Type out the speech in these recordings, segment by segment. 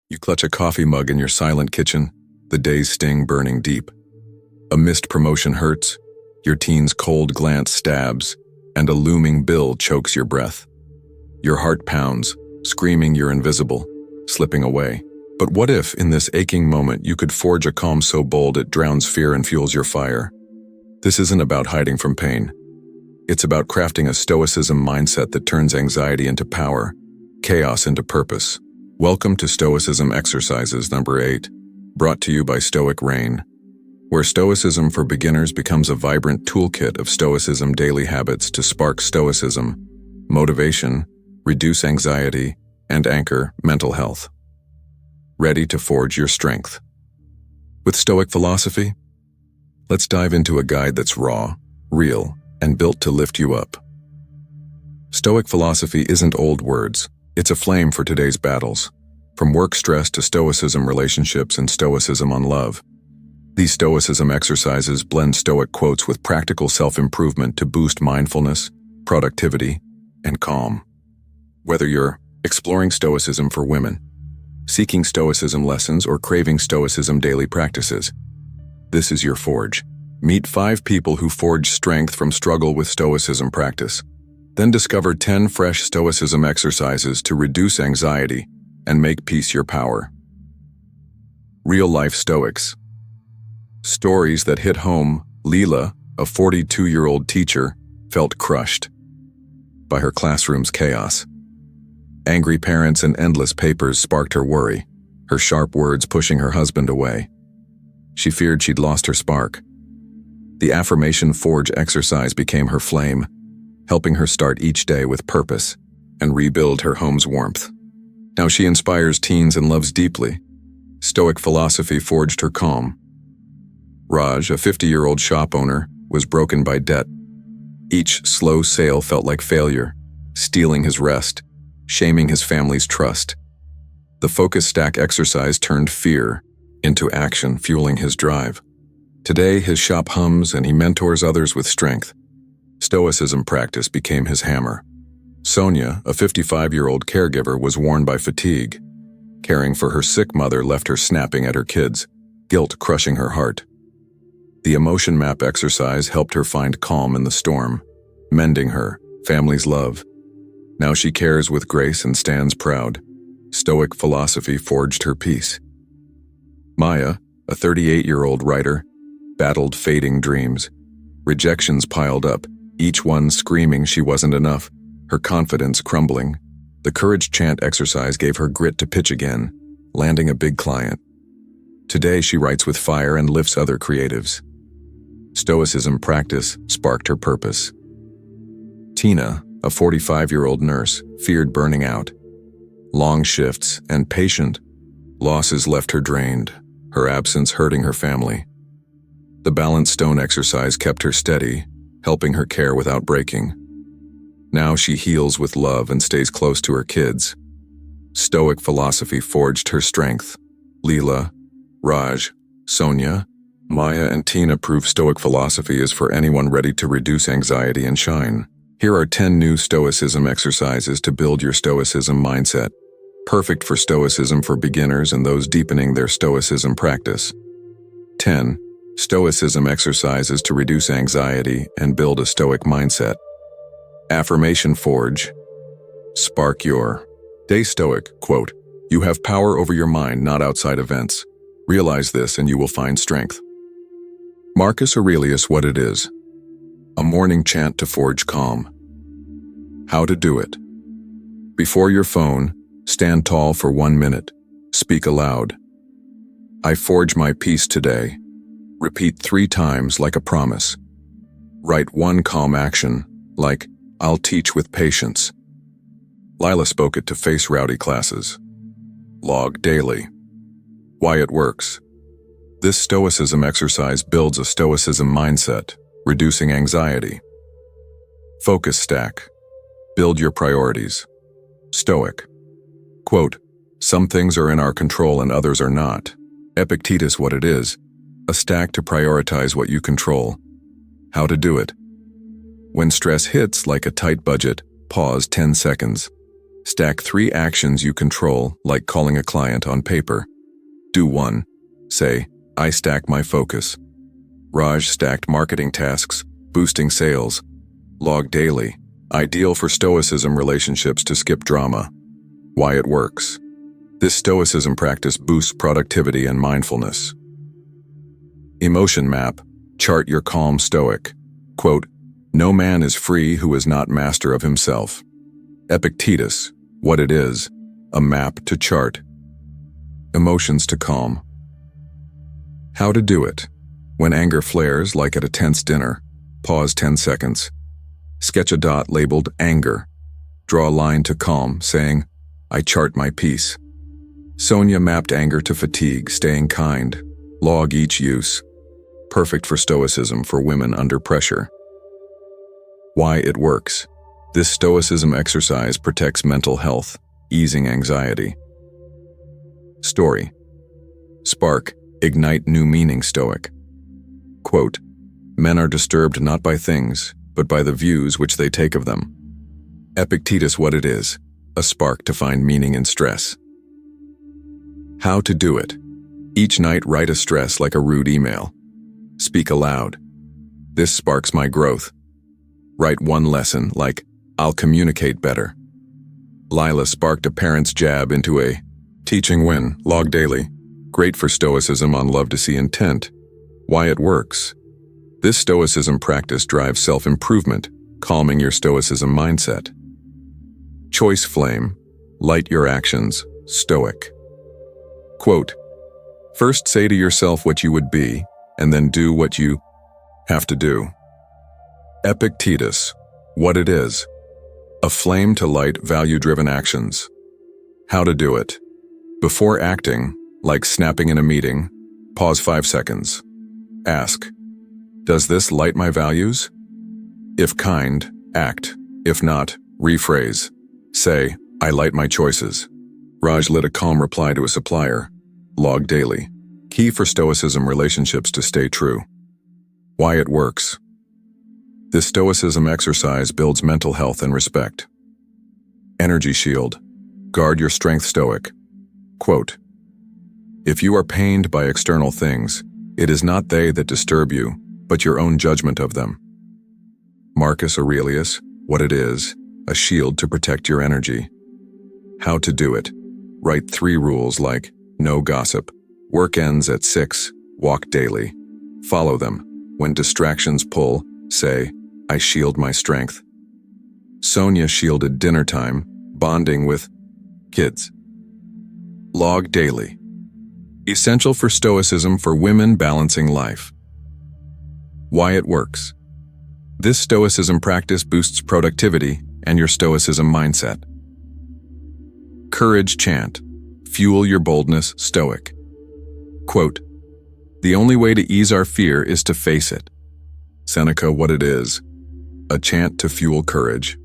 You clutch a coffee mug in your silent kitchen, the day's sting burning deep. A missed promotion hurts, your teen's cold glance stabs, and a looming bill chokes your breath. Your heart pounds, screaming you're invisible, slipping away. But what if, in this aching moment, you could forge a calm so bold it drowns fear and fuels your fire? This isn't about hiding from pain. It's about crafting a Stoicism mindset that turns anxiety into power, chaos into purpose. Welcome to Stoicism Exercises number 8, brought to you by Stoic Reign, where Stoicism for beginners becomes a vibrant toolkit of Stoicism daily habits to spark Stoicism, motivation, reduce anxiety, and anchor mental health. Ready to forge your strength? With Stoic philosophy? Let's dive into a guide that's raw, real, and built to lift you up. Stoic philosophy isn't old words. It's a flame for today's battles. From work stress to Stoicism relationships and Stoicism on love. These Stoicism exercises blend Stoic quotes with practical self-improvement to boost mindfulness, productivity, and calm. Whether you're exploring Stoicism for women, seeking Stoicism lessons, or craving Stoicism daily practices, this is your forge. Meet 5 people who forge strength from struggle with Stoicism practice. Then discover 10 fresh Stoicism exercises to reduce anxiety and make peace your power. Real-life Stoics. Stories that hit home. Lila, a 42-year-old teacher, felt crushed by her classroom's chaos. Angry parents and endless papers sparked her worry, her sharp words pushing her husband away. She feared she'd lost her spark. The affirmation forge exercise became her flame, helping her start each day with purpose and rebuild her home's warmth. Now she inspires teens and loves deeply. Stoic philosophy forged her calm. Raj, a 50-year-old shop owner, was broken by debt. Each slow sale felt like failure, stealing his rest, shaming his family's trust. The focus stack exercise turned fear into action, fueling his drive. Today, his shop hums and he mentors others with strength. Stoicism practice became his hammer. Sonia, a 55-year-old caregiver, was worn by fatigue. Caring for her sick mother left her snapping at her kids, guilt crushing her heart. The emotion map exercise helped her find calm in the storm, mending her family's love. Now she cares with grace and stands proud. Stoic philosophy forged her peace. Maya, a 38-year-old writer, battled fading dreams. Rejections piled up, each one screaming she wasn't enough, her confidence crumbling. The courage chant exercise gave her grit to pitch again, landing a big client. Today she writes with fire and lifts other creatives. Stoicism practice sparked her purpose. Tina, a 45-year-old nurse, feared burning out. Long shifts and patient losses left her drained, her absence hurting her family. The balanced stone exercise kept her steady, helping her care without breaking. Now she heals with love and stays close to her kids. Stoic philosophy forged her strength. Lila, Raj, Sonia, Maya, and Tina prove Stoic philosophy is for anyone ready to reduce anxiety and shine. Here are 10 new Stoicism exercises to build your Stoicism mindset. Perfect for Stoicism for beginners and those deepening their Stoicism practice. 10. Stoicism exercises to reduce anxiety and build a Stoic mindset. Affirmation forge. Spark your day. Stoic, quote, "You have power over your mind, not outside events. Realize this and you will find strength." Marcus Aurelius. What it is. A morning chant to forge calm. How to do it. Before your phone, stand tall for 1 minute. Speak aloud. I forge my peace today. Repeat 3 times like a promise. Write 1 calm action, like, I'll teach with patience. Lila spoke it to face rowdy classes. Log daily. Why it works. This Stoicism exercise builds a Stoicism mindset, reducing anxiety. Focus stack. Build your priorities. Stoic. Quote, "Some things are in our control and others are not." Epictetus. What it is. A stack to prioritize what you control. How to do it. When stress hits like a tight budget, pause 10 seconds. Stack 3 actions you control, like calling a client on paper. Do 1. Say, I stack my focus. Raj stacked marketing tasks, boosting sales. Log daily. Ideal for Stoicism relationships to skip drama. Why it works. This Stoicism practice boosts productivity and mindfulness. Emotion map. Chart your calm Stoic. Quote, no man is free who is not master of himself. Epictetus. What it is. A map to chart. Emotions to calm. How to do it. When anger flares, like at a tense dinner, pause 10 seconds. Sketch a dot labeled anger. Draw a line to calm, saying, I chart my peace. Sonia mapped anger to fatigue, staying kind. Log each use. Perfect for Stoicism for women under pressure. Why it works. This Stoicism exercise protects mental health, easing anxiety. Story. Spark, ignite new meaning Stoic. Quote, men are disturbed not by things, but by the views which they take of them. Epictetus what it is, a spark to find meaning in stress. How to do it. Each night write a stress like a rude email. Speak aloud. This sparks my growth. Write one lesson like, I'll communicate better. Lila sparked a parent's jab into a teaching win, log daily. Great for Stoicism on love to see intent. Why it works. This Stoicism practice drives self-improvement, calming your Stoicism mindset. Choice flame, light your actions, Stoic. Quote, first say to yourself what you would be, and then do what you have to do. Epictetus, what it is. A flame to light value-driven actions. How to do it. Before acting, like snapping in a meeting, pause 5 seconds. Ask, does this light my values? If kind, act. If not, rephrase. Say, I light my choices. Raj lit a calm reply to a supplier. Log daily. Key for Stoicism relationships to stay true. Why it works. This Stoicism exercise builds mental health and respect. Energy shield. Guard your strength Stoic. Quote, if you are pained by external things, it is not they that disturb you, but your own judgment of them. Marcus Aurelius, what it is, a shield to protect your energy. How to do it. Write 3 rules like, no gossip. Work ends at 6, walk daily. Follow them. When distractions pull, say, I shield my strength. Sonia shielded dinner time, bonding with kids. Log daily. Essential for Stoicism for women balancing life. Why it works. This Stoicism practice boosts productivity and your Stoicism mindset. Courage chant. Fuel your boldness, Stoic. Quote, the only way to ease our fear is to face it. Seneca what it is. A chant to fuel courage.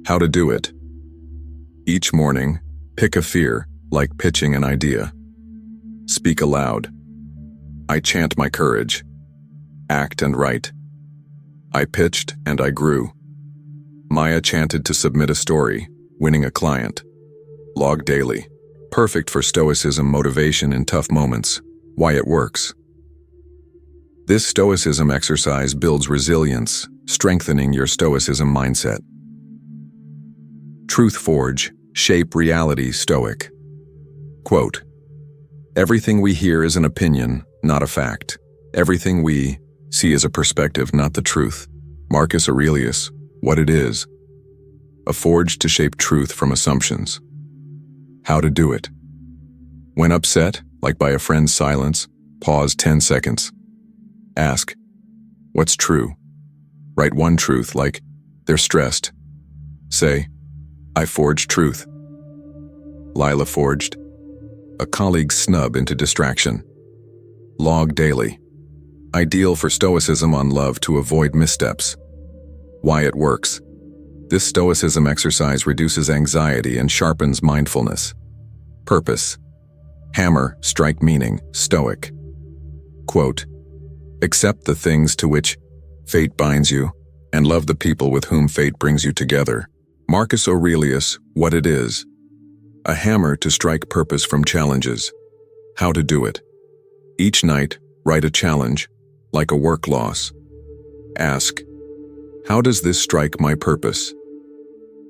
How to do it. Each morning, pick a fear, like pitching an idea. Speak aloud. I chant my courage. Act and write. I pitched and I grew. Maya chanted to submit a story, winning a client. Log daily. Perfect for Stoicism motivation in tough moments. Why it works. This Stoicism exercise builds resilience, strengthening your Stoicism mindset. Truth forge, shape reality Stoic. Quote, everything we hear is an opinion, not a fact. Everything we see is a perspective, not the truth. Marcus Aurelius, what it is. A forge to shape truth from assumptions. How to do it. When upset, like by a friend's silence, pause 10 seconds. Ask, what's true? Write one truth like, they're stressed. Say, I forged truth. Lila forged. A colleague's snub into distraction. Log daily. Ideal for Stoicism on love to avoid missteps. Why it works. This Stoicism exercise reduces anxiety and sharpens mindfulness. Purpose. Hammer, strike meaning, Stoic. Quote, accept the things to which fate binds you, and love the people with whom fate brings you together. Marcus Aurelius, what it is. A hammer to strike purpose from challenges. How to do it. Each night, write a challenge, like a work loss. Ask, how does this strike my purpose?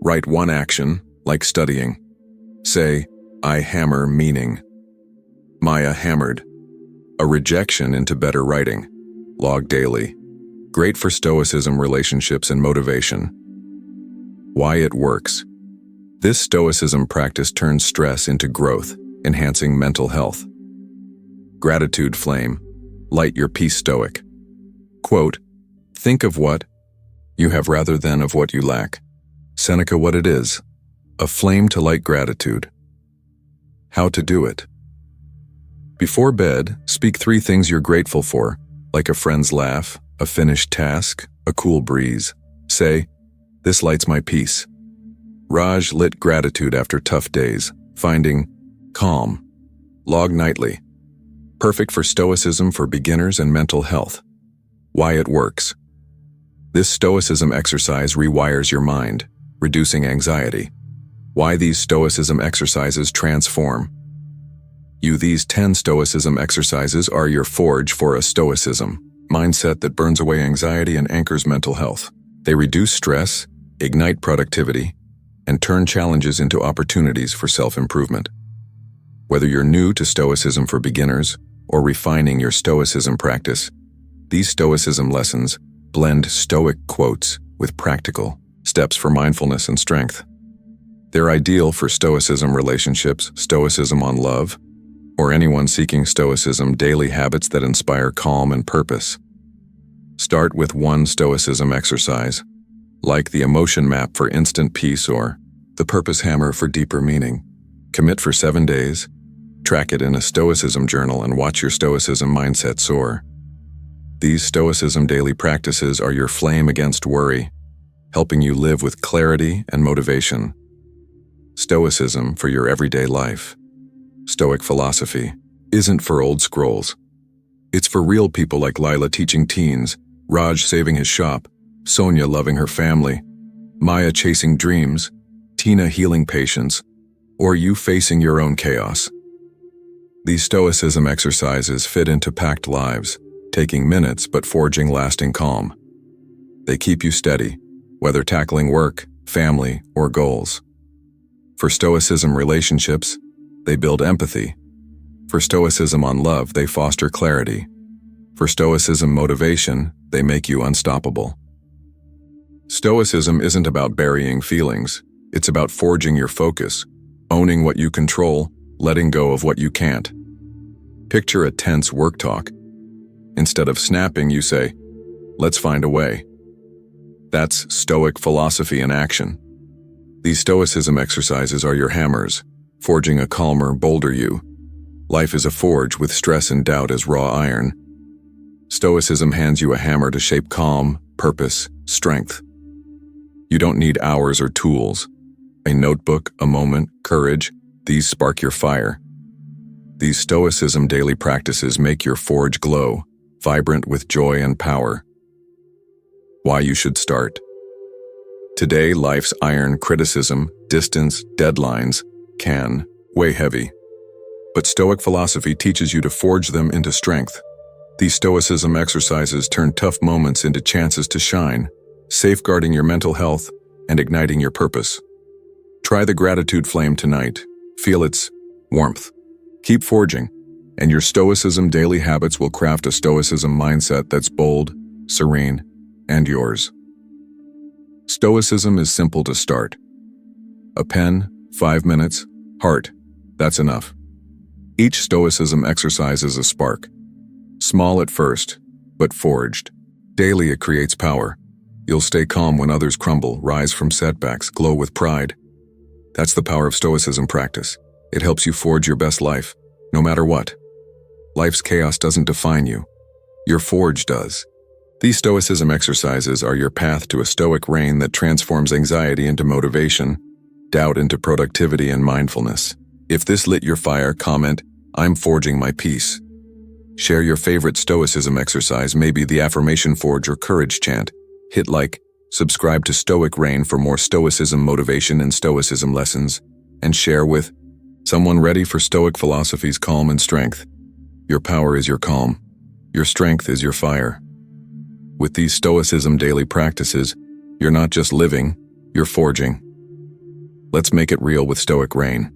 Write one action, like studying. Say, I hammer meaning. Maya hammered. A rejection into better writing. Log daily. Great for Stoicism relationships and motivation. Why it works. This Stoicism practice turns stress into growth, enhancing mental health. Gratitude flame. Light your peace Stoic. Quote, think of what you have rather than of what you lack. Seneca, what it is. A flame to light gratitude. How to do it. Before bed, speak 3 things you're grateful for, like a friend's laugh, a finished task, a cool breeze. Say, this lights my peace. Raj lit gratitude after tough days, finding calm. Log nightly. Perfect for Stoicism for beginners and mental health. Why it works. This Stoicism exercise rewires your mind, reducing anxiety. Why these Stoicism exercises transform. These 10 Stoicism exercises are your forge for a Stoicism mindset that burns away anxiety and anchors mental health. They reduce stress, ignite productivity, and turn challenges into opportunities for self-improvement. Whether you're new to Stoicism for beginners or refining your Stoicism practice, these Stoicism lessons blend Stoic quotes with practical steps for mindfulness and strength. They're ideal for Stoicism relationships, Stoicism on love, or anyone seeking Stoicism daily habits that inspire calm and purpose. Start with one Stoicism exercise, like the emotion map for instant peace or the purpose hammer for deeper meaning. Commit for 7 days, track it in a Stoicism journal, and watch your Stoicism mindset soar. These Stoicism daily practices are your flame against worry, helping you live with clarity and motivation. Stoicism for your everyday life. Stoic philosophy isn't for old scrolls. It's for real people like Lila teaching teens, Raj saving his shop, Sonia loving her family, Maya chasing dreams, Tina healing patients, or you facing your own chaos. These Stoicism exercises fit into packed lives, taking minutes but forging lasting calm. They keep you steady, whether tackling work, family, or goals. For Stoicism relationships, they build empathy. For Stoicism on love, they foster clarity. For Stoicism motivation, they make you unstoppable. Stoicism isn't about burying feelings. It's about forging your focus, owning what you control, letting go of what you can't. Picture a tense work talk. Instead of snapping, you say, let's find a way. That's Stoic philosophy in action. These Stoicism exercises are your hammers, forging a calmer, bolder you. Life is a forge with stress and doubt as raw iron. Stoicism hands you a hammer to shape calm, purpose, strength. You don't need hours or tools. A notebook, a moment, courage, these spark your fire. These Stoicism daily practices make your forge glow, vibrant with joy and power. Why you should start. Today, life's iron, criticism, distance, deadlines can weigh heavy. But Stoic philosophy teaches you to forge them into strength. These Stoicism exercises turn tough moments into chances to shine, safeguarding your mental health and igniting your purpose. Try the gratitude flame tonight. Feel its warmth. Keep forging, and your Stoicism daily habits will craft a Stoicism mindset that's bold, serene, and yours. Stoicism is simple to start. A pen, 5 minutes, heart, that's enough. Each Stoicism exercise is a spark. Small at first, but forged. Daily it creates power. You'll stay calm when others crumble, rise from setbacks, glow with pride. That's the power of Stoicism practice. It helps you forge your best life, no matter what. Life's chaos doesn't define you. Your forge does. These Stoicism exercises are your path to a Stoic reign that transforms anxiety into motivation, doubt into productivity and mindfulness. If this lit your fire, comment, "I'm forging my peace." Share your favorite Stoicism exercise, maybe the affirmation forge or courage chant. Hit like, Subscribe to Stoic Reign for more Stoicism motivation and Stoicism lessons, and share with someone ready for Stoic philosophy's calm and strength. Your power is your calm. Your strength is your fire. With these Stoicism daily practices, you're not just living, you're forging. Let's make it real with Stoic Reign.